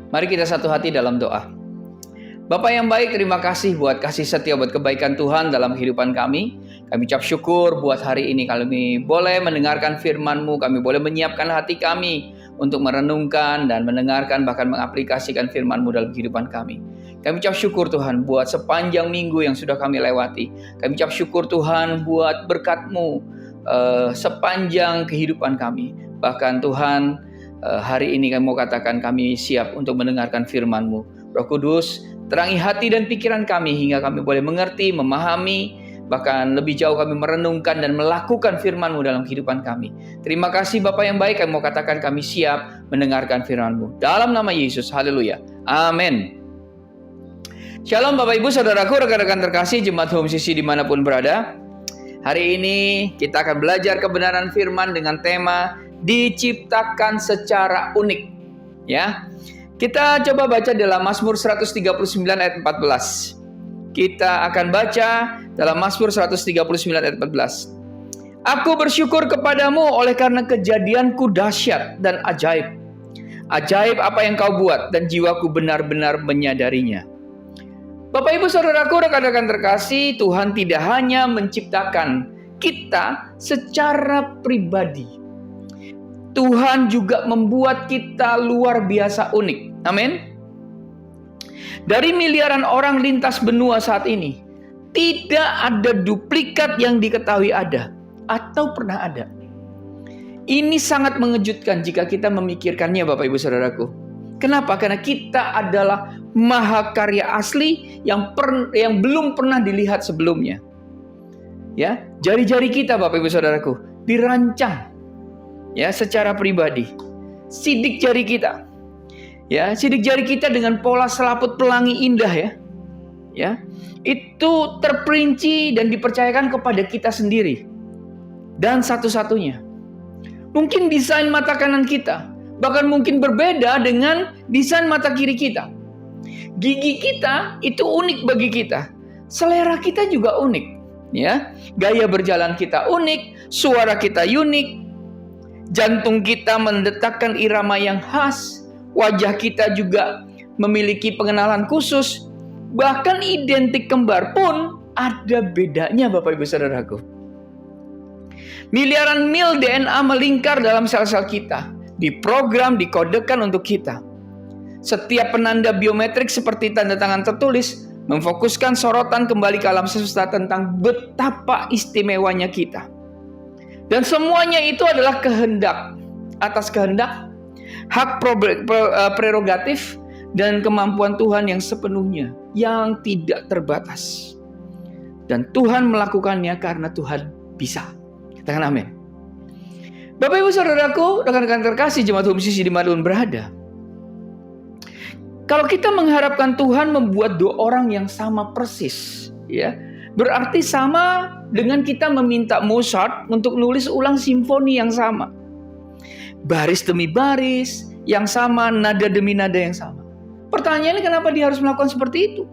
Mari kita satu hati dalam doa. Bapa yang baik, terima kasih buat kasih setia, buat kebaikan Tuhan dalam kehidupan kami. Kami ucap syukur buat hari ini kami boleh mendengarkan firman-Mu, kami boleh menyiapkan hati kami untuk merenungkan dan mendengarkan bahkan mengaplikasikan firman-Mu dalam kehidupan kami. Kami ucap syukur Tuhan buat sepanjang minggu yang sudah kami lewati. Kami ucap syukur Tuhan buat berkat-Mu sepanjang kehidupan kami. Bahkan Tuhan, hari ini kami mau katakan kami siap untuk mendengarkan firman-Mu. Roh Kudus, terangi hati dan pikiran kami hingga kami boleh mengerti, memahami, bahkan lebih jauh kami merenungkan dan melakukan firman-Mu dalam kehidupan kami. Terima kasih Bapa yang baik, kami mau katakan kami siap mendengarkan firman-Mu. Dalam nama Yesus, haleluya. Amin. Shalom Bapak Ibu Saudaraku, rekan-rekan terkasih Jemaat Home Sisi dimanapun berada. Hari ini kita akan belajar kebenaran firman dengan tema diciptakan secara unik. Ya, kita coba baca dalam Mazmur 139 ayat 14. Kita akan baca dalam Mazmur 139 ayat 14. Aku bersyukur kepadamu oleh karena kejadianku dahsyat dan ajaib. Ajaib apa yang kau buat dan jiwaku benar-benar menyadarinya. Bapak Ibu Saudaraku, rekan-rekan terkasih, Tuhan tidak hanya menciptakan kita secara pribadi. Tuhan juga membuat kita luar biasa unik. Amin. Dari miliaran orang lintas benua saat ini, tidak ada duplikat yang diketahui ada atau pernah ada. Ini sangat mengejutkan jika kita memikirkannya, Bapak Ibu Saudaraku. Kenapa? Karena kita adalah mahakarya asli yang belum pernah dilihat sebelumnya. Ya, jari-jari kita, Bapak Ibu Saudaraku, dirancang ya secara pribadi. Sidik jari kita. Ya, sidik jari kita dengan pola selaput pelangi indah ya. Ya. Itu terperinci dan dipercayakan kepada kita sendiri. Dan satu-satunya. Mungkin desain mata kanan kita bahkan mungkin berbeda dengan desain mata kiri kita. Gigi kita itu unik bagi kita. Selera kita juga unik, ya. Gaya berjalan kita unik, suara kita unik. Jantung kita mendetakkan irama yang khas. Wajah kita juga memiliki pengenalan khusus. Bahkan identik kembar pun ada bedanya, Bapak Ibu Saudaraku. Miliaran mil DNA melingkar dalam sel-sel kita. Diprogram, dikodekan untuk kita. Setiap penanda biometrik seperti tanda tangan tertulis memfokuskan sorotan kembali ke alam semesta tentang betapa istimewanya kita. Dan semuanya itu adalah kehendak. Atas kehendak, hak prerogatif dan kemampuan Tuhan yang sepenuhnya, yang tidak terbatas. Dan Tuhan melakukannya karena Tuhan bisa. Katakan amin. Bapak Ibu Saudaraku, rekan-rekan terkasih Jemaat Home Sisi dimanapun berada. Kalau kita mengharapkan Tuhan membuat dua orang yang sama persis, ya, berarti sama dengan kita meminta Mozart untuk nulis ulang simfoni yang sama. Baris demi baris yang sama, nada demi nada yang sama. Pertanyaannya kenapa dia harus melakukan seperti itu?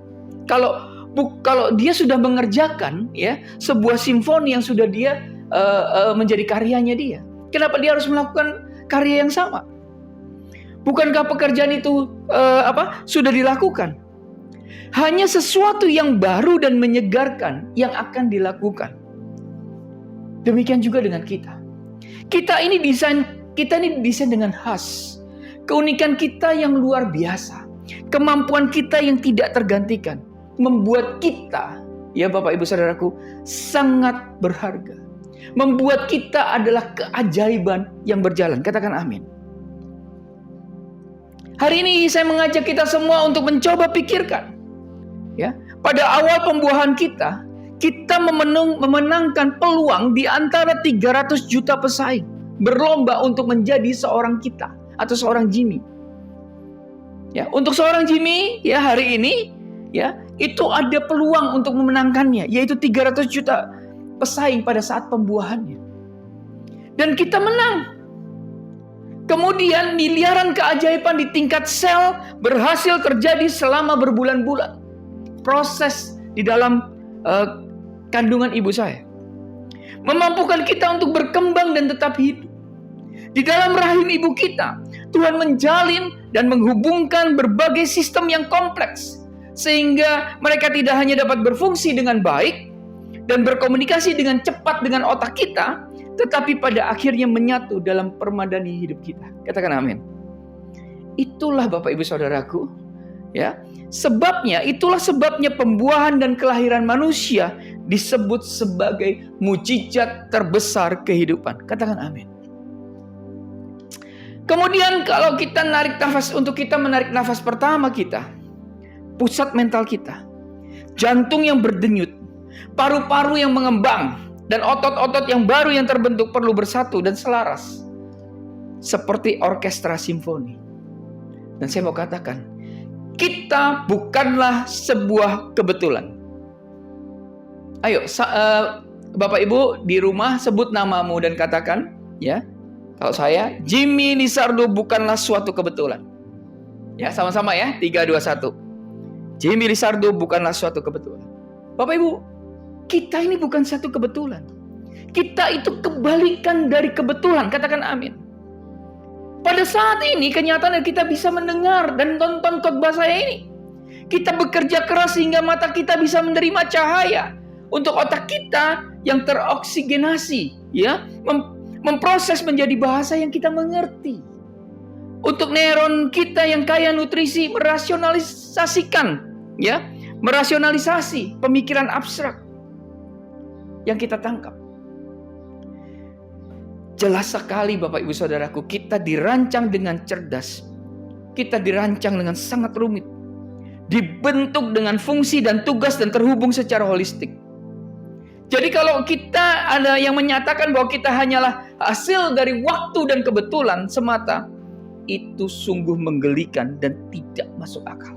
Kalau dia sudah mengerjakan ya sebuah simfoni yang sudah dia menjadi karyanya dia, kenapa dia harus melakukan karya yang sama? Bukankah pekerjaan itu sudah dilakukan? Hanya sesuatu yang baru dan menyegarkan yang akan dilakukan. Demikian juga dengan kita. Kita ini didesain dengan khas. Keunikan kita yang luar biasa. Kemampuan kita yang tidak tergantikan. Membuat kita, ya Bapak Ibu Saudaraku, sangat berharga. Membuat kita adalah keajaiban yang berjalan. Katakan amin. Hari ini saya mengajak kita semua untuk mencoba pikirkan. Ya, pada awal pembuahan kita memenangkan peluang di antara 300 juta pesaing. Berlomba untuk menjadi seorang kita atau seorang Jimmy. Ya, untuk seorang Jimmy ya hari ini ya itu ada peluang untuk memenangkannya, yaitu 300 juta pesaing pada saat pembuahannya. Dan kita menang. Kemudian miliaran keajaiban di tingkat sel berhasil terjadi selama berbulan-bulan. Proses di dalam kandungan ibu saya memampukan kita untuk berkembang dan tetap hidup. Di dalam rahim ibu kita, Tuhan menjalin dan menghubungkan berbagai sistem yang kompleks, sehingga mereka tidak hanya dapat berfungsi dengan baik dan berkomunikasi dengan cepat dengan otak kita, tetapi pada akhirnya menyatu dalam permadani hidup kita. Katakan amin. Itulah Bapak Ibu Saudaraku, ya. Itulah sebabnya pembuahan dan kelahiran manusia disebut sebagai mukjizat terbesar kehidupan. Katakan amin. Kemudian kalau kita menarik nafas pertama kita, pusat mental kita, jantung yang berdenyut, paru-paru yang mengembang, dan otot-otot yang baru yang terbentuk perlu bersatu dan selaras. Seperti orkestra simfoni. Dan saya mau katakan, kita bukanlah sebuah kebetulan. Ayo, Bapak Ibu di rumah sebut namamu dan katakan, ya. Kalau saya, Jimmy Lizardo bukanlah suatu kebetulan. Ya, sama-sama ya. 3, 2, 1. Jimmy Lizardo bukanlah suatu kebetulan. Bapak Ibu, kita ini bukan satu kebetulan. Kita itu kebalikan dari kebetulan. Katakan amin. Pada saat ini kenyataan kita bisa mendengar dan tonton khotbah saya ini. Kita bekerja keras sehingga mata kita bisa menerima cahaya. Untuk otak kita yang teroksigenasi, ya, memproses menjadi bahasa yang kita mengerti. Untuk neuron kita yang kaya nutrisi merasionalisasi pemikiran abstrak yang kita tangkap. Jelas sekali Bapak Ibu Saudaraku, kita dirancang dengan cerdas. Kita dirancang dengan sangat rumit. Dibentuk dengan fungsi dan tugas dan terhubung secara holistik. Jadi kalau kita ada yang menyatakan bahwa kita hanyalah hasil dari waktu dan kebetulan semata, itu sungguh menggelikan dan tidak masuk akal.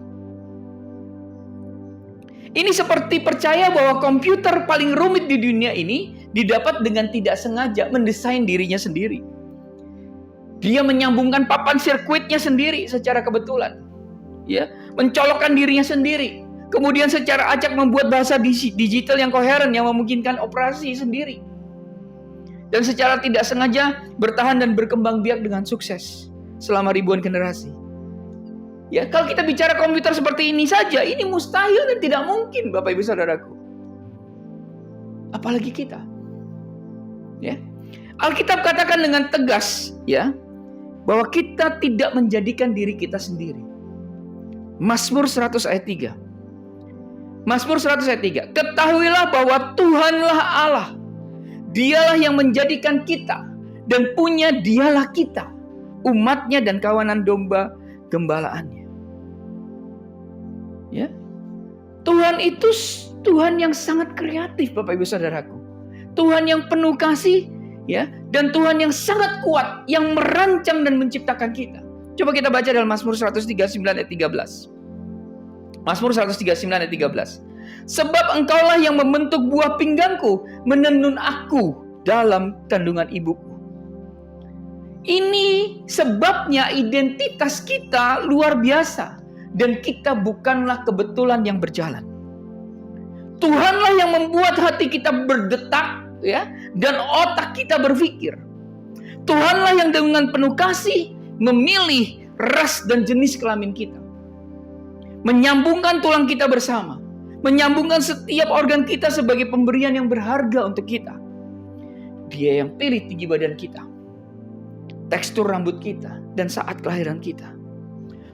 Ini seperti percaya bahwa komputer paling rumit di dunia ini didapat dengan tidak sengaja mendesain dirinya sendiri. Dia menyambungkan papan sirkuitnya sendiri secara kebetulan, ya, mencolokkan dirinya sendiri. Kemudian secara acak membuat bahasa digital yang koheren yang memungkinkan operasi sendiri. Dan secara tidak sengaja bertahan dan berkembang biak dengan sukses selama ribuan generasi. Ya, kalau kita bicara komputer seperti ini saja, ini mustahil dan tidak mungkin Bapak Ibu Saudaraku. Apalagi kita. Ya. Alkitab katakan dengan tegas, ya, bahwa kita tidak menjadikan diri kita sendiri. Mazmur 100 ayat 3. Mazmur 100 ayat 3. Ketahuilah bahwa Tuhanlah Allah. Dialah yang menjadikan kita. Dan punya dialah kita. Umatnya dan kawanan domba gembalaannya. Ya. Tuhan itu Tuhan yang sangat kreatif Bapak Ibu Saudaraku. Tuhan yang penuh kasih, ya, dan Tuhan yang sangat kuat yang merancang dan menciptakan kita. Coba kita baca dalam Mazmur 139 ayat 13. Mazmur 139 ayat 13. Sebab engkaulah yang membentuk buah pinggangku, menenun aku dalam kandungan ibuku. Ini sebabnya identitas kita luar biasa. Dan kita bukanlah kebetulan yang berjalan. Tuhanlah yang membuat hati kita berdetak, ya, dan otak kita berpikir. Tuhanlah yang dengan penuh kasih memilih ras dan jenis kelamin kita. Menyambungkan tulang kita bersama. Menyambungkan setiap organ kita sebagai pemberian yang berharga untuk kita. Dia yang pilih tinggi badan kita, tekstur rambut kita, dan saat kelahiran kita.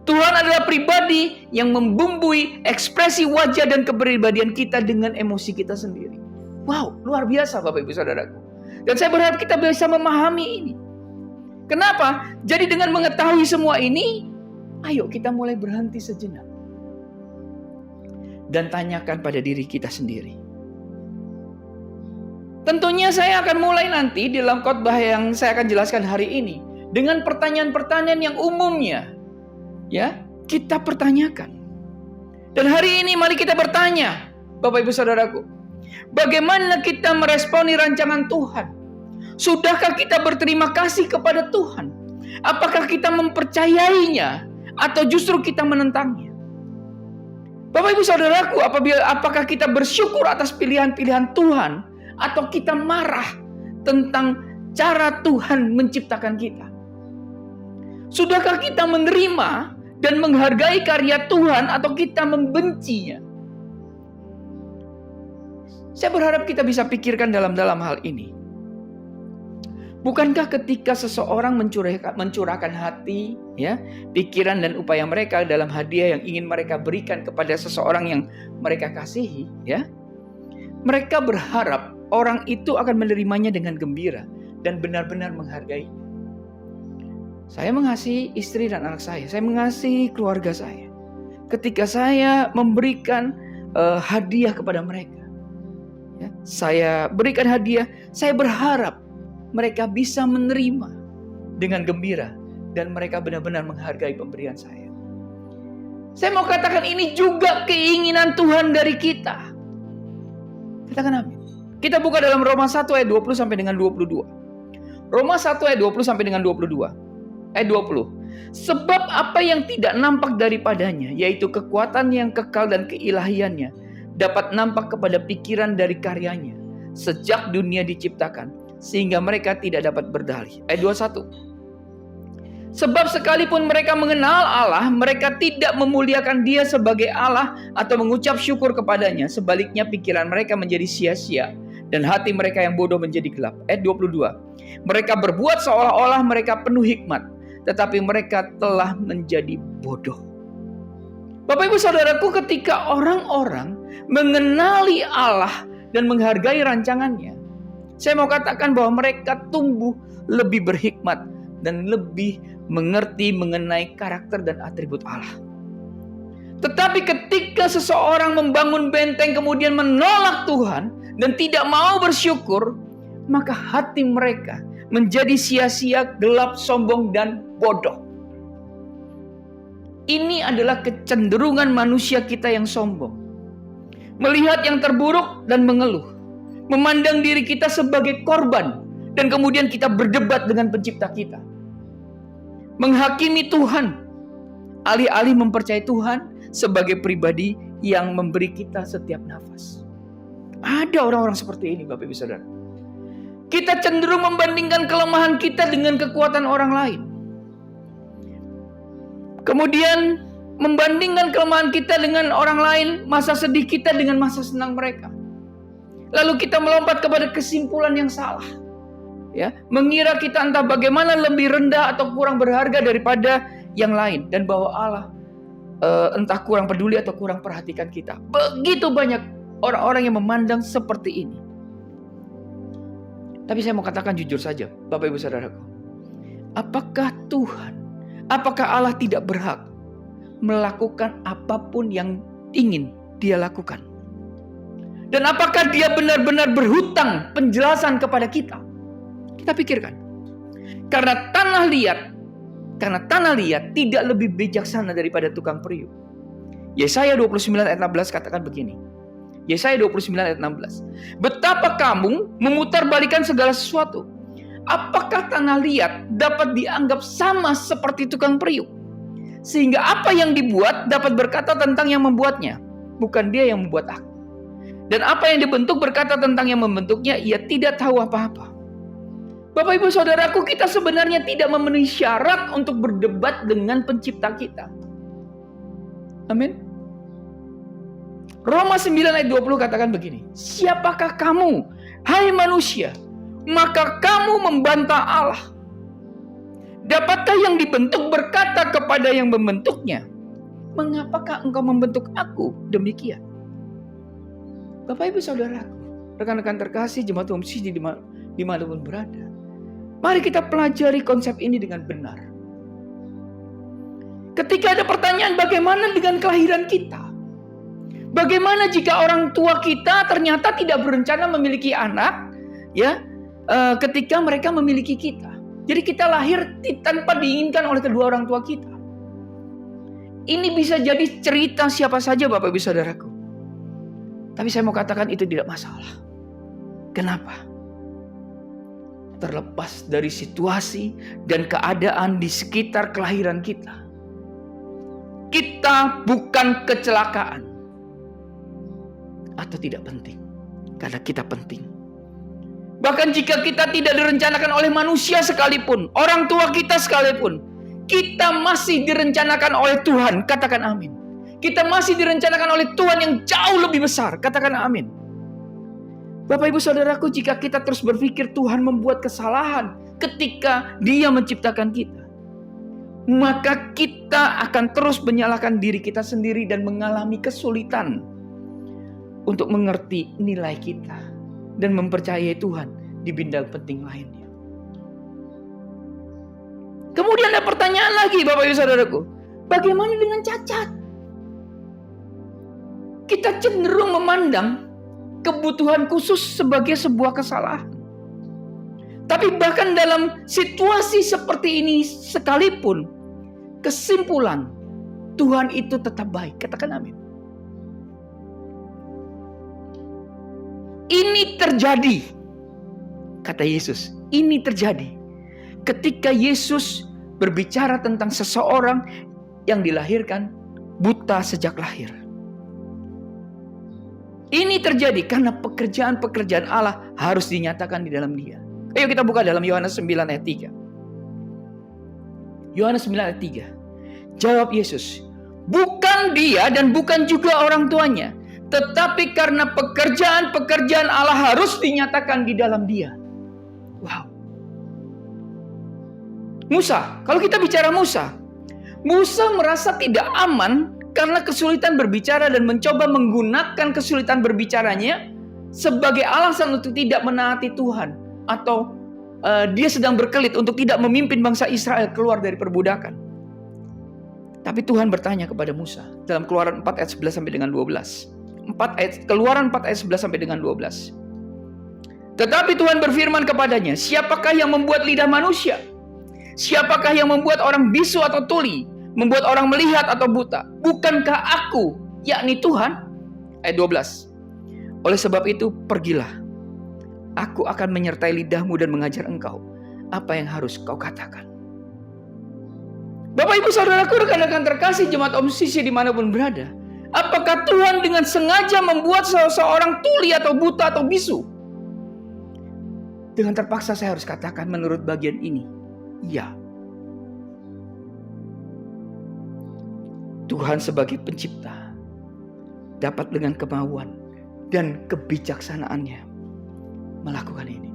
Tuhan adalah pribadi yang membumbui ekspresi wajah dan kepribadian kita dengan emosi kita sendiri. Wow, luar biasa Bapak Ibu Saudaraku. Dan saya berharap kita bisa memahami ini. Kenapa? Jadi dengan mengetahui semua ini, ayo kita mulai berhenti sejenak. Dan tanyakan pada diri kita sendiri. Tentunya saya akan mulai nanti di dalam khotbah yang saya akan jelaskan hari ini. Dengan pertanyaan-pertanyaan yang umumnya, ya, kita pertanyakan. Dan hari ini mari kita bertanya, Bapak Ibu Saudaraku. Bagaimana kita meresponi rancangan Tuhan? Sudahkah kita berterima kasih kepada Tuhan? Apakah kita mempercayainya atau justru kita menentangnya? Bapak Ibu Saudaraku, apakah kita bersyukur atas pilihan-pilihan Tuhan atau kita marah tentang cara Tuhan menciptakan kita? Sudahkah kita menerima dan menghargai karya Tuhan atau kita membencinya? Saya berharap kita bisa pikirkan dalam hal ini. Bukankah ketika seseorang mencurahkan hati, ya, pikiran dan upaya mereka dalam hadiah yang ingin mereka berikan kepada seseorang yang mereka kasihi, ya, mereka berharap orang itu akan menerimanya dengan gembira dan benar-benar menghargai. Saya mengasihi istri dan anak saya mengasihi keluarga saya. Ketika saya memberikan hadiah kepada mereka, ya, saya berikan hadiah, saya berharap mereka bisa menerima dengan gembira dan mereka benar-benar menghargai pemberian saya. Saya mau katakan ini juga keinginan Tuhan dari kita. Katakan amin. Kita buka dalam Roma 1 ayat 20 sampai dengan 22. Roma 1 ayat 20 sampai dengan 22. Ayat 20. Sebab apa yang tidak nampak daripadanya, yaitu kekuatan yang kekal dan keilahiannya, dapat nampak kepada pikiran dari karyanya sejak dunia diciptakan, sehingga mereka tidak dapat berdalih. Ayat 21. Sebab sekalipun mereka mengenal Allah, mereka tidak memuliakan Dia sebagai Allah atau mengucap syukur kepadanya. Sebaliknya pikiran mereka menjadi sia-sia dan hati mereka yang bodoh menjadi gelap. Ayat 22. Mereka berbuat seolah-olah mereka penuh hikmat, tetapi mereka telah menjadi bodoh. Bapak ibu saudaraku, ketika orang-orang mengenali Allah dan menghargai rancangannya, saya mau katakan bahwa mereka tumbuh lebih berhikmat dan lebih mengerti mengenai karakter dan atribut Allah. Tetapi ketika seseorang membangun benteng kemudian menolak Tuhan dan tidak mau bersyukur, maka hati mereka menjadi sia-sia, gelap, sombong, dan bodoh. Ini adalah kecenderungan manusia kita yang sombong. Melihat yang terburuk dan mengeluh. Memandang diri kita sebagai korban. Dan kemudian kita berdebat dengan pencipta kita. Menghakimi Tuhan. Alih-alih mempercayai Tuhan sebagai pribadi yang memberi kita setiap nafas. Ada orang-orang seperti ini, Bapak Ibu Saudara. Kita cenderung membandingkan kelemahan kita dengan kekuatan orang lain. Kemudian membandingkan kelemahan kita dengan orang lain, masa sedih kita dengan masa senang mereka. Lalu kita melompat kepada kesimpulan yang salah. Ya, mengira kita entah bagaimana lebih rendah atau kurang berharga daripada yang lain. Dan bahwa Allah entah kurang peduli atau kurang perhatikan kita. Begitu banyak orang-orang yang memandang seperti ini. Tapi saya mau katakan jujur saja, Bapak Ibu Saudaraku. Apakah Allah tidak berhak melakukan apapun yang ingin Dia lakukan? Dan apakah Dia benar-benar berhutang penjelasan kepada kita? Kita pikirkan. Karena tanah liat tidak lebih bijaksana daripada tukang periuk. Yesaya 29 ayat 16 katakan begini. Yesaya 29 ayat 16. Betapa kamu memutarbalikkan segala sesuatu. Apakah tanah liat dapat dianggap sama seperti tukang periuk? Sehingga apa yang dibuat dapat berkata tentang yang membuatnya. Bukan dia yang membuat aku. Dan apa yang dibentuk berkata tentang yang membentuknya. Ia tidak tahu apa-apa. Bapak ibu saudaraku, kita sebenarnya tidak memenuhi syarat untuk berdebat dengan pencipta kita. Amin. Roma 9 ayat 20 katakan begini. Siapakah kamu, hai manusia, maka kamu membantah Allah? Dapatkah yang dibentuk berkata kepada yang membentuknya, mengapakah engkau membentuk aku demikian? Bapak ibu saudaraku, rekan-rekan terkasih, jemaat umum Siji dimanapun berada, mari kita pelajari konsep ini dengan benar. Ketika ada pertanyaan bagaimana dengan kelahiran kita? Bagaimana jika orang tua kita ternyata tidak berencana memiliki anak, ya, ketika mereka memiliki kita? Jadi kita lahir tanpa diinginkan oleh kedua orang tua kita. Ini bisa jadi cerita siapa saja Bapak Ibu Saudaraku. Tapi saya mau katakan itu tidak masalah. Kenapa? Terlepas dari situasi dan keadaan di sekitar kelahiran kita. Kita bukan kecelakaan. Atau tidak penting. Karena kita penting. Bahkan jika kita tidak direncanakan oleh manusia sekalipun, orang tua kita sekalipun, kita masih direncanakan oleh Tuhan. Katakan amin. Kita masih direncanakan oleh Tuhan yang jauh lebih besar. Katakan amin. Bapak Ibu Saudaraku, jika kita terus berpikir Tuhan membuat kesalahan ketika Dia menciptakan kita, maka kita akan terus menyalahkan diri kita sendiri dan mengalami kesulitan untuk mengerti nilai kita dan mempercayai Tuhan di bidang penting lainnya. Kemudian ada pertanyaan lagi, Bapak Ibu Saudaraku. Bagaimana dengan cacat? Kita cenderung memandang kebutuhan khusus sebagai sebuah kesalahan. Tapi bahkan dalam situasi seperti ini sekalipun, kesimpulan Tuhan itu tetap baik. Katakan amin. Ini terjadi, kata Yesus. Ini terjadi ketika Yesus berbicara tentang seseorang yang dilahirkan buta sejak lahir. Ini terjadi karena pekerjaan-pekerjaan Allah harus dinyatakan di dalam Dia. Ayo kita buka dalam Yohanes 9 ayat 3. Yohanes 9 ayat 3. Jawab Yesus, bukan dia dan bukan juga orang tuanya, tetapi karena pekerjaan-pekerjaan Allah harus dinyatakan di dalam Dia. Wow. Musa, kalau kita bicara Musa merasa tidak aman karena kesulitan berbicara dan mencoba menggunakan kesulitan berbicaranya sebagai alasan untuk tidak menaati Tuhan, atau dia sedang berkelit untuk tidak memimpin bangsa Israel keluar dari perbudakan. Tapi Tuhan bertanya kepada Musa dalam Keluaran 4 ayat 11 sampai dengan 12. Keluaran 4 ayat 11 sampai dengan 12. Tetapi Tuhan berfirman kepadanya, siapakah yang membuat lidah manusia? Siapakah yang membuat orang bisu atau tuli? Membuat orang melihat atau buta? Bukankah aku, yakni Tuhan? Ayat 12. Oleh sebab itu, pergilah. Aku akan menyertai lidahmu dan mengajar engkau apa yang harus kau katakan. Bapak Ibu Saudaraku, rekan-rekan terkasih jemaat Om Sisi dimanapun berada. Apakah Tuhan dengan sengaja membuat seseorang tuli atau buta atau bisu? Dengan terpaksa saya harus katakan menurut bagian ini, iya. Tuhan sebagai pencipta dapat dengan kemauan dan kebijaksanaannya melakukan ini.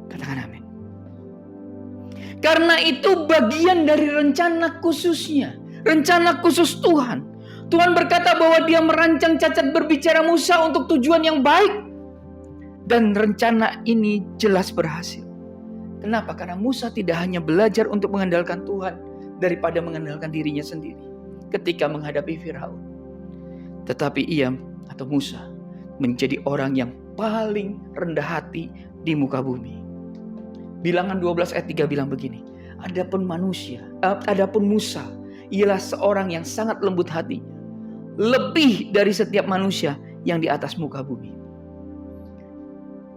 Katakan amin. Karena itu bagian dari rencana khususnya, rencana khusus Tuhan. Tuhan berkata bahwa Dia merancang cacat berbicara Musa untuk tujuan yang baik. Dan rencana ini jelas berhasil. Kenapa? Karena Musa tidak hanya belajar untuk mengandalkan Tuhan daripada mengandalkan dirinya sendiri ketika menghadapi Firaun. Tetapi ia atau Musa menjadi orang yang paling rendah hati di muka bumi. Bilangan 12 ayat 3 bilang begini. Adapun Musa ialah seorang yang sangat lembut hati, lebih dari setiap manusia yang di atas muka bumi.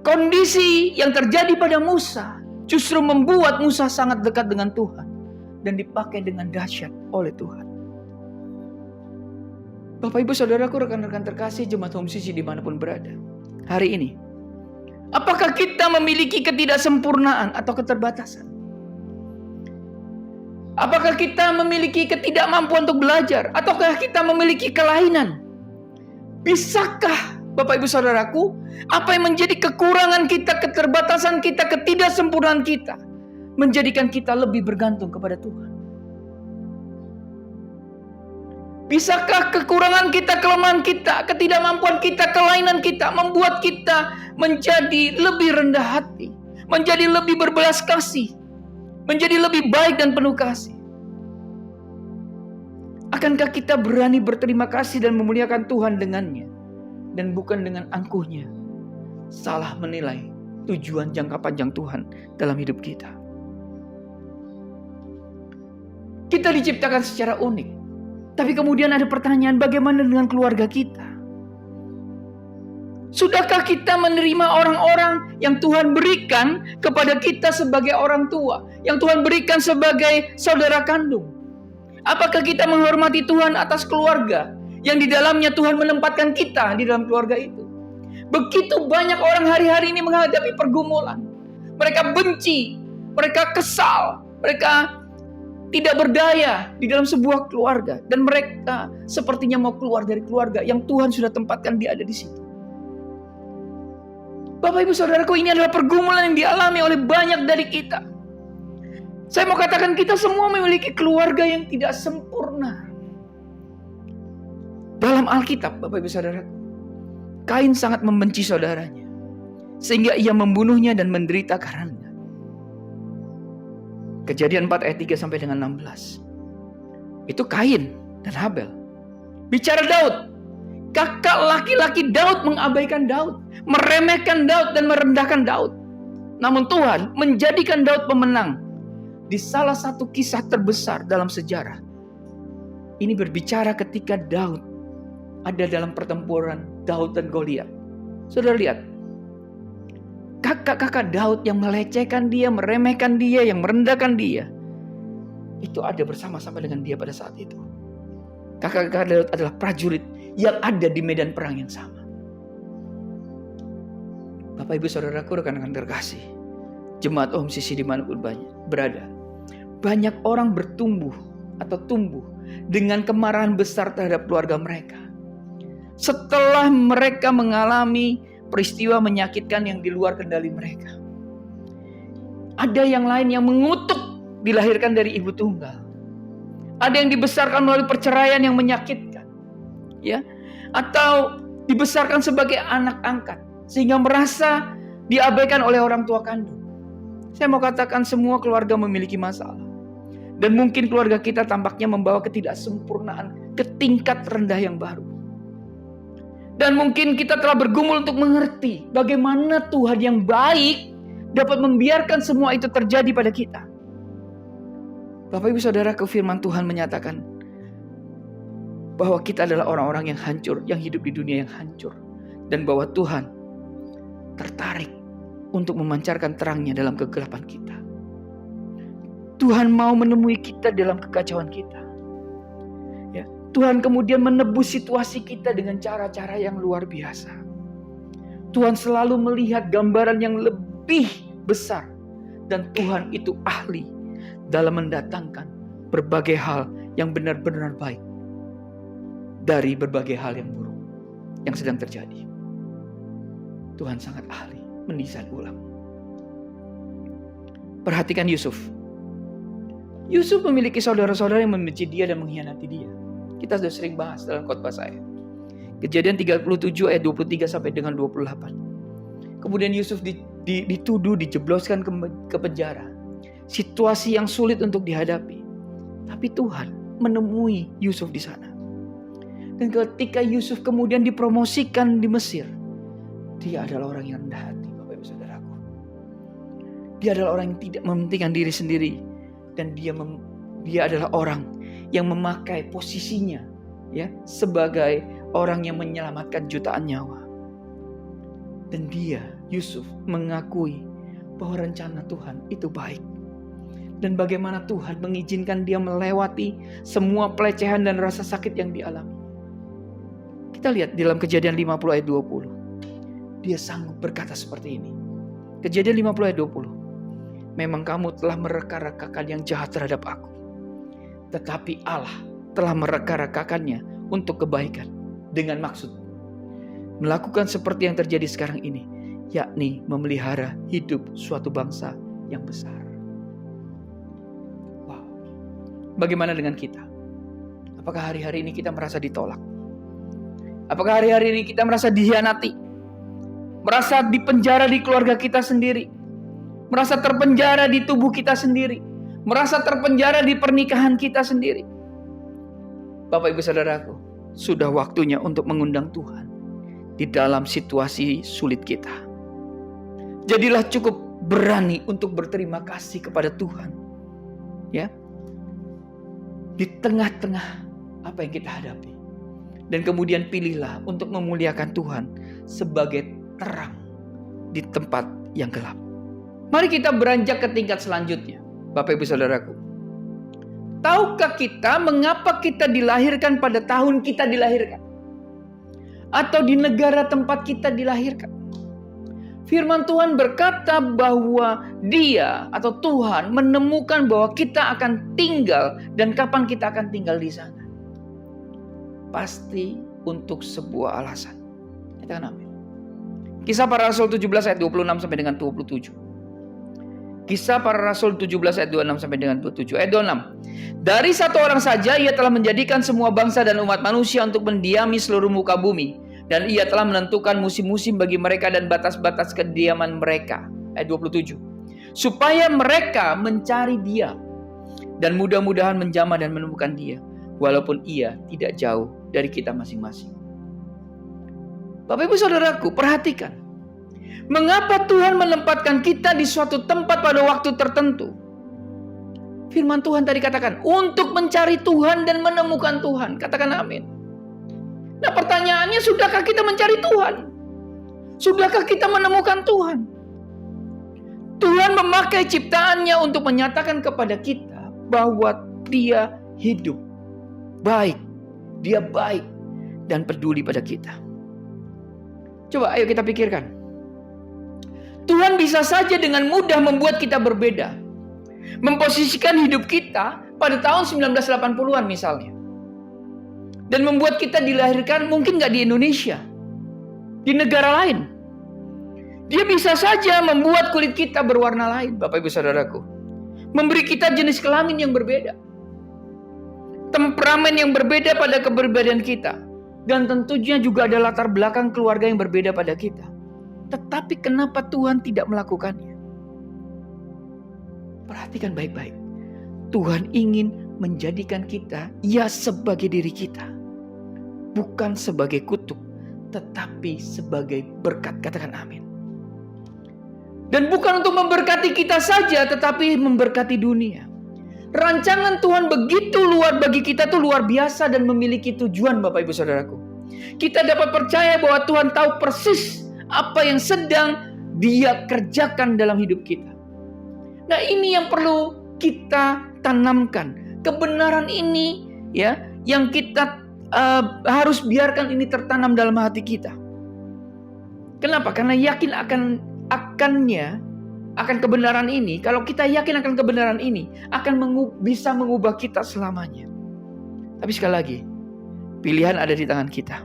Kondisi yang terjadi pada Musa justru membuat Musa sangat dekat dengan Tuhan dan dipakai dengan dahsyat oleh Tuhan. Bapak Ibu Saudaraku, rekan-rekan terkasih jemaat Home Sisi dimanapun berada. Hari ini, apakah kita memiliki ketidaksempurnaan atau keterbatasan? Apakah kita memiliki ketidakmampuan untuk belajar? Ataukah kita memiliki kelainan? Bisakah Bapak Ibu Saudaraku, apa yang menjadi kekurangan kita, keterbatasan kita, ketidaksempurnaan kita, menjadikan kita lebih bergantung kepada Tuhan? Bisakah kekurangan kita, kelemahan kita, ketidakmampuan kita, kelainan kita membuat kita menjadi lebih rendah hati, menjadi lebih berbelas kasih, menjadi lebih baik dan penuh kasih? Akankah kita berani berterima kasih dan memuliakan Tuhan dengannya? Dan bukan dengan angkuhnya salah menilai tujuan jangka panjang Tuhan dalam hidup kita. Kita diciptakan secara unik. Tapi kemudian ada pertanyaan, bagaimana dengan keluarga kita? Sudahkah kita menerima orang-orang yang Tuhan berikan kepada kita sebagai orang tua, yang Tuhan berikan sebagai saudara kandung? Apakah kita menghormati Tuhan atas keluarga yang di dalamnya Tuhan menempatkan kita di dalam keluarga itu? Begitu banyak orang hari-hari ini menghadapi pergumulan. Mereka benci, mereka kesal, mereka tidak berdaya di dalam sebuah keluarga. Dan mereka sepertinya mau keluar dari keluarga yang Tuhan sudah tempatkan dia ada di situ. Bapak Ibu Saudaraku, ini adalah pergumulan yang dialami oleh banyak dari kita. Saya mau katakan kita semua memiliki keluarga yang tidak sempurna. Dalam Alkitab, Bapak Ibu Saudaraku, Kain sangat membenci saudaranya, sehingga ia membunuhnya dan menderita karenanya. Kejadian 4 ayat 3 sampai dengan 16. Itu Kain dan Habel. Bicara Daud, kakak laki-laki Daud mengabaikan Daud, meremehkan Daud dan merendahkan Daud. Namun Tuhan menjadikan Daud pemenang di salah satu kisah terbesar dalam sejarah. Ini berbicara ketika Daud ada dalam pertempuran Daud dan Goliat. Saudara lihat, kakak-kakak Daud yang melecehkan dia, meremehkan dia, yang merendahkan dia, itu ada bersama-sama dengan dia pada saat itu. Kakak-kakak Daud adalah prajurit yang ada di medan perang yang sama. Bapak Ibu Saudaraku, rekan-rekan terkasih, jemaat Om Sisi dimanapun berada, banyak orang bertumbuh atau tumbuh dengan kemarahan besar terhadap keluarga mereka setelah mereka mengalami peristiwa menyakitkan yang di luar kendali mereka. Ada yang lain yang mengutuk dilahirkan dari ibu tunggal. Ada yang dibesarkan melalui perceraian yang menyakitkan, ya, atau dibesarkan sebagai anak angkat sehingga merasa diabaikan oleh orang tua kandung. Saya mau katakan semua keluarga memiliki masalah. Dan mungkin keluarga kita tampaknya membawa ketidaksempurnaan ke tingkat rendah yang baru. Dan mungkin kita telah bergumul untuk mengerti bagaimana Tuhan yang baik dapat membiarkan semua itu terjadi pada kita. Bapak Ibu Saudaraku, firman Tuhan menyatakan bahwa kita adalah orang-orang yang hancur, yang hidup di dunia yang hancur. Dan bahwa Tuhan tertarik untuk memancarkan terangnya dalam kegelapan kita. Tuhan mau menemui kita dalam kekacauan kita. Ya, Tuhan kemudian menebus situasi kita dengan cara-cara yang luar biasa. Tuhan selalu melihat gambaran yang lebih besar. Dan Tuhan itu ahli dalam mendatangkan berbagai hal yang benar-benar baik dari berbagai hal yang buruk yang sedang terjadi. Tuhan sangat ahli mendesain ulang. Perhatikan Yusuf. Yusuf memiliki saudara-saudara yang membenci dia dan mengkhianati dia. Kita sudah sering bahas dalam khotbah saya. Kejadian 37 ayat 23 sampai dengan 28. Kemudian Yusuf dituduh, dijebloskan ke penjara. Situasi yang sulit untuk dihadapi. Tapi Tuhan menemui Yusuf di sana. Dan ketika Yusuf kemudian dipromosikan di Mesir, dia adalah orang yang rendah hati, Bapak Ibu Saudaraku. Dia adalah orang yang tidak mementingkan diri sendiri. Dan dia adalah orang yang memakai posisinya, ya, sebagai orang yang menyelamatkan jutaan nyawa. Dan dia, Yusuf, mengakui bahwa rencana Tuhan itu baik. Dan bagaimana Tuhan mengizinkan dia melewati semua pelecehan dan rasa sakit yang dialami. Kita lihat dalam Kejadian 50 ayat 20. Dia sanggup berkata seperti ini. Kejadian 50 ayat 20. Memang kamu telah mereka-rekakan yang jahat terhadap aku. Tetapi Allah telah mereka-rekakannya untuk kebaikan. Dengan maksud melakukan seperti yang terjadi sekarang ini. Yakni memelihara hidup suatu bangsa yang besar. Wow. Bagaimana dengan kita? Apakah hari-hari ini kita merasa ditolak? Apakah hari-hari ini kita merasa dikhianati? Merasa dipenjara di keluarga kita sendiri? Merasa terpenjara di tubuh kita sendiri? Merasa terpenjara di pernikahan kita sendiri? Bapak Ibu Saudaraku, sudah waktunya untuk mengundang Tuhan di dalam situasi sulit kita. Jadilah cukup berani untuk berterima kasih kepada Tuhan. Ya. Di tengah-tengah apa yang kita hadapi. Dan kemudian pilihlah untuk memuliakan Tuhan sebagai terang di tempat yang gelap. Mari kita beranjak ke tingkat selanjutnya, Bapak Ibu Saudaraku. Tahukah kita mengapa kita dilahirkan pada tahun kita dilahirkan? Atau di negara tempat kita dilahirkan? Firman Tuhan berkata bahwa Dia atau Tuhan menemukan bahwa kita akan tinggal dan kapan kita akan tinggal di sana. Pasti untuk sebuah alasan. Katakan amin. Kisah Para Rasul 17 ayat 26 sampai dengan 27. Kisah Para Rasul 17 ayat 26 sampai dengan 27. Ayat 26. Dari satu orang saja ia telah menjadikan semua bangsa dan umat manusia untuk mendiami seluruh muka bumi. Dan ia telah menentukan musim-musim bagi mereka dan batas-batas kediaman mereka. Ayat 27. Supaya mereka mencari Dia dan mudah-mudahan menjamah dan menemukan Dia, walaupun Ia tidak jauh dari kita masing-masing. Bapak Ibu Saudaraku, perhatikan. Mengapa Tuhan menempatkan kita di suatu tempat pada waktu tertentu? Firman Tuhan tadi katakan, untuk mencari Tuhan dan menemukan Tuhan. Katakan amin. Nah, pertanyaannya, sudahkah kita mencari Tuhan? Sudahkah kita menemukan Tuhan? Tuhan memakai ciptaannya untuk menyatakan kepada kita bahwa Dia hidup, baik, Dia baik dan peduli pada kita. Coba ayo kita pikirkan. Tuhan bisa saja dengan mudah membuat kita berbeda. Memposisikan hidup kita pada tahun 1980-an misalnya. Dan membuat kita dilahirkan mungkin gak di Indonesia, di negara lain. Dia bisa saja membuat kulit kita berwarna lain, Bapak Ibu Saudaraku. Memberi kita jenis kelamin yang berbeda. Temperamen yang berbeda pada keberbedaan kita. Dan tentunya juga ada latar belakang keluarga yang berbeda pada kita. Tetapi kenapa Tuhan tidak melakukannya? Perhatikan baik-baik. Tuhan ingin menjadikan kita, ya, sebagai diri kita. Bukan sebagai kutuk, tetapi sebagai berkat. Katakan amin. Dan bukan untuk memberkati kita saja, tetapi memberkati dunia. Rancangan Tuhan begitu luar bagi kita, tuh luar biasa dan memiliki tujuan, Bapak Ibu Saudaraku. Kita dapat percaya bahwa Tuhan tahu persis apa yang sedang Dia kerjakan dalam hidup kita. Nah, ini yang perlu kita tanamkan. Kebenaran ini, ya, yang kita harus biarkan ini tertanam dalam hati kita. Kenapa? Karena yakin akan kebenaran ini. Kalau kita yakin akan kebenaran ini, akan bisa mengubah kita selamanya. Tapi sekali lagi, pilihan ada di tangan kita.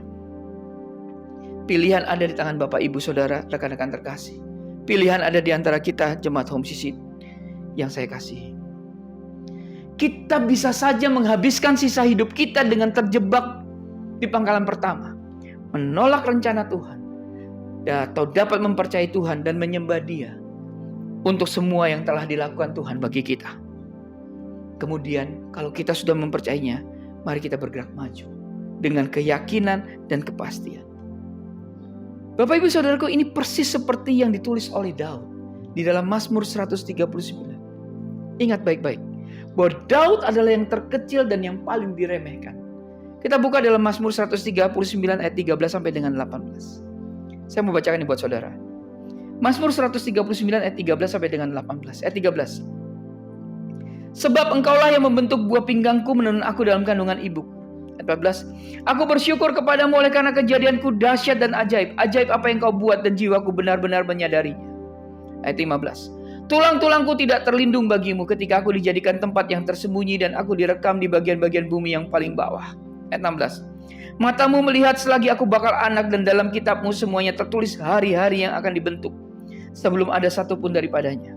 Pilihan ada di tangan Bapak, Ibu, Saudara, rekan-rekan terkasih. Pilihan ada di antara kita, jemaat Home CC yang saya kasihi. Kita bisa saja menghabiskan sisa hidup kita dengan terjebak di pangkalan pertama. Menolak rencana Tuhan. Atau dapat mempercayai Tuhan dan menyembah Dia untuk semua yang telah dilakukan Tuhan bagi kita. Kemudian kalau kita sudah mempercayainya, mari kita bergerak maju dengan keyakinan dan kepastian. Bapak Ibu Saudaraku, ini persis seperti yang ditulis oleh Daud di dalam Mazmur 139. Ingat baik-baik bahwa Daud adalah yang terkecil dan yang paling diremehkan. Kita buka dalam Mazmur 139 ayat 13 sampai dengan 18. Saya mau bacakan ini buat saudara. Mazmur 139 ayat 13 sampai dengan 18. Ayat 13. Sebab Engkaulah yang membentuk buah pinggangku, menenun aku dalam kandungan ibuku. Ayat 14. Aku bersyukur kepadamu oleh karena kejadianku dahsyat dan ajaib. Ajaib apa yang kau buat dan jiwaku benar-benar menyadarinya. Ayat 15. Tulang-tulangku tidak terlindung bagimu ketika aku dijadikan tempat yang tersembunyi dan aku direkam di bagian-bagian bumi yang paling bawah. Ayat 16. Matamu melihat selagi aku bakal anak dan dalam kitabmu semuanya tertulis hari-hari yang akan dibentuk sebelum ada satu pun daripadanya.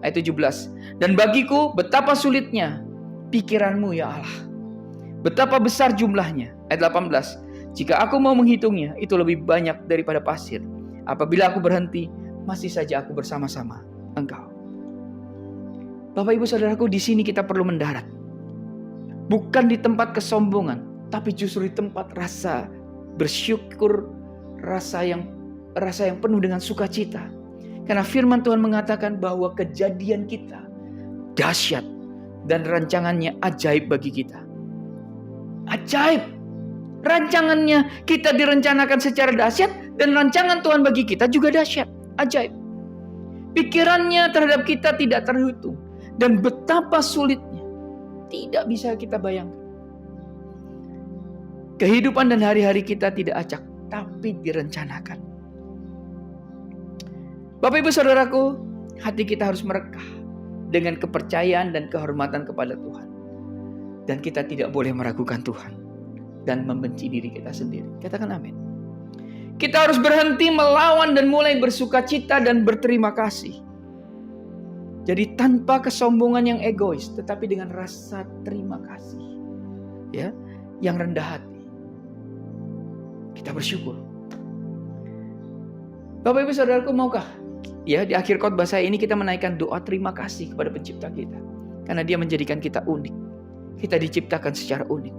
Ayat 17. Dan bagiku betapa sulitnya pikiranmu ya Allah. Betapa besar jumlahnya. Ayat 18. Jika aku mau menghitungnya, itu lebih banyak daripada pasir. Apabila aku berhenti, masih saja aku bersama-sama Engkau. Bapak Ibu Saudaraku, di sini kita perlu mendarat. Bukan di tempat kesombongan, tapi justru di tempat rasa bersyukur, rasa yang penuh dengan sukacita. Karena firman Tuhan mengatakan bahwa kejadian kita dahsyat dan rancangannya ajaib bagi kita. Ajaib. Rancangannya kita direncanakan secara dahsyat dan rancangan Tuhan bagi kita juga dahsyat, ajaib. Pikirannya terhadap kita tidak terhitung dan betapa sulitnya tidak bisa kita bayangkan. Kehidupan dan hari-hari kita tidak acak, tapi direncanakan. Bapak Ibu Saudaraku, hati kita harus merekah dengan kepercayaan dan kehormatan kepada Tuhan. Dan kita tidak boleh meragukan Tuhan dan membenci diri kita sendiri. Katakan amin. Kita harus berhenti melawan dan mulai bersukacita dan berterima kasih. Jadi tanpa kesombongan yang egois, tetapi dengan rasa terima kasih, ya, yang rendah hati. Kita bersyukur. Bapak Ibu Saudaraku, maukah ya di akhir khotbah saya ini kita menaikkan doa terima kasih kepada pencipta kita, karena dia menjadikan kita unik. Kita diciptakan secara unik.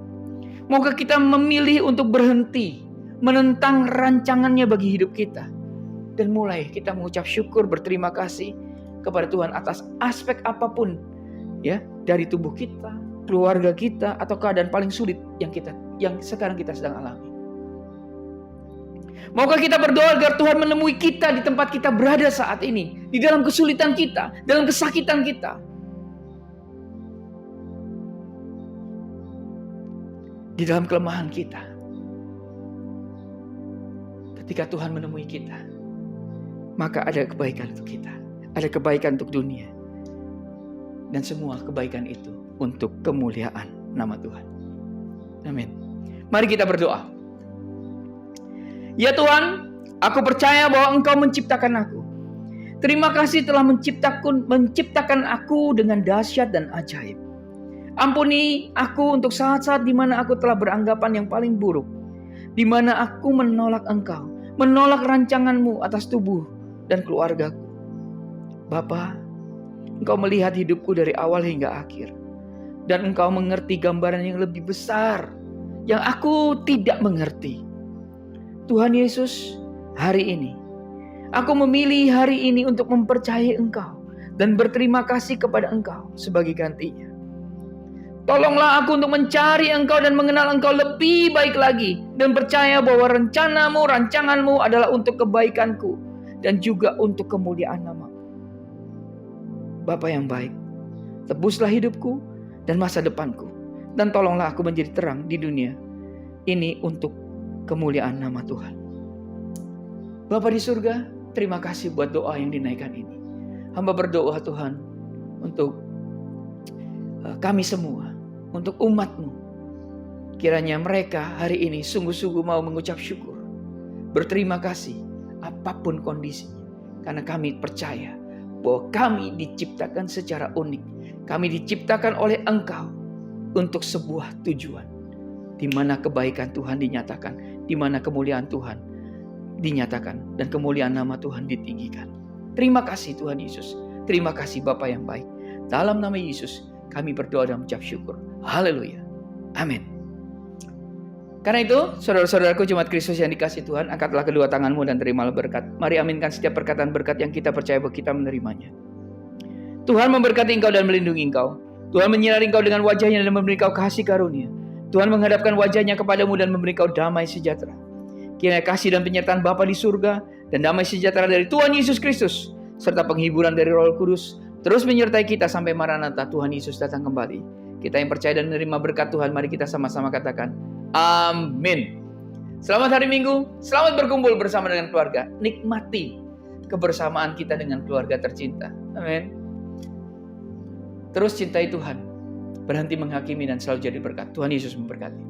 Maukah kita memilih untuk berhenti menentang rancangannya bagi hidup kita, dan mulai kita mengucap syukur, berterima kasih kepada Tuhan atas aspek apapun, ya, dari tubuh kita, keluarga kita, atau keadaan paling sulit yang sekarang kita sedang alami. Maukah kita berdoa agar Tuhan menemui kita di tempat kita berada saat ini, di dalam kesulitan kita, dalam kesakitan kita, di dalam kelemahan kita. Ketika Tuhan menemui kita, maka ada kebaikan untuk kita, ada kebaikan untuk dunia, dan semua kebaikan itu untuk kemuliaan nama Tuhan. Amin. Mari kita berdoa. Ya Tuhan, aku percaya bahwa Engkau menciptakan aku. Terima kasih telah menciptakan aku dengan dahsyat dan ajaib. Ampuni aku untuk saat-saat di mana aku telah beranggapan yang paling buruk, di mana aku menolak Engkau, menolak rancangan-Mu atas tubuh dan keluargaku. Bapa, Engkau melihat hidupku dari awal hingga akhir, dan Engkau mengerti gambaran yang lebih besar yang aku tidak mengerti. Tuhan Yesus, hari ini aku memilih hari ini untuk mempercayai Engkau dan berterima kasih kepada Engkau sebagai gantinya. Tolonglah aku untuk mencari Engkau dan mengenal Engkau lebih baik lagi, dan percaya bahwa rencanamu, rancanganmu adalah untuk kebaikanku dan juga untuk kemuliaan nama-Mu. Bapa yang baik, tebuslah hidupku dan masa depanku, dan tolonglah aku menjadi terang di dunia ini untuk kemuliaan nama Tuhan. Bapa di surga, terima kasih buat doa yang dinaikkan ini. Hamba berdoa Tuhan untuk kami semua, untuk umat-Mu. Kiranya mereka hari ini sungguh-sungguh mau mengucap syukur, berterima kasih apapun kondisinya, karena kami percaya bahwa kami diciptakan secara unik. Kami diciptakan oleh Engkau untuk sebuah tujuan, di mana kebaikan Tuhan dinyatakan, di mana kemuliaan Tuhan dinyatakan, dan kemuliaan nama Tuhan ditinggikan. Terima kasih Tuhan Yesus. Terima kasih Bapa yang baik. Dalam nama Yesus kami berdoa dan mengucap syukur. Haleluya. Amin. Karena itu, saudara-saudaraku jemaat Kristus yang dikasihi Tuhan, angkatlah kedua tanganmu dan terimalah berkat. Mari aminkan setiap perkataan berkat yang kita percaya bahwa kita menerimanya. Tuhan memberkati engkau dan melindungi engkau. Tuhan menyinari engkau dengan wajahnya dan memberi engkau kasih karunia. Tuhan menghadapkan wajahnya kepadamu dan memberi engkau damai sejahtera. Kiranya kasih dan penyertaan Bapa di surga dan damai sejahtera dari Tuhan Yesus Kristus serta penghiburan dari Roh Kudus terus menyertai kita sampai Maranatha, Tuhan Yesus datang kembali. Kita yang percaya dan menerima berkat Tuhan, mari kita sama-sama katakan amin. Selamat hari Minggu, selamat berkumpul bersama dengan keluarga. Nikmati kebersamaan kita dengan keluarga tercinta. Amin. Terus cintai Tuhan, berhenti menghakimi dan selalu jadi berkat. Tuhan Yesus memberkati.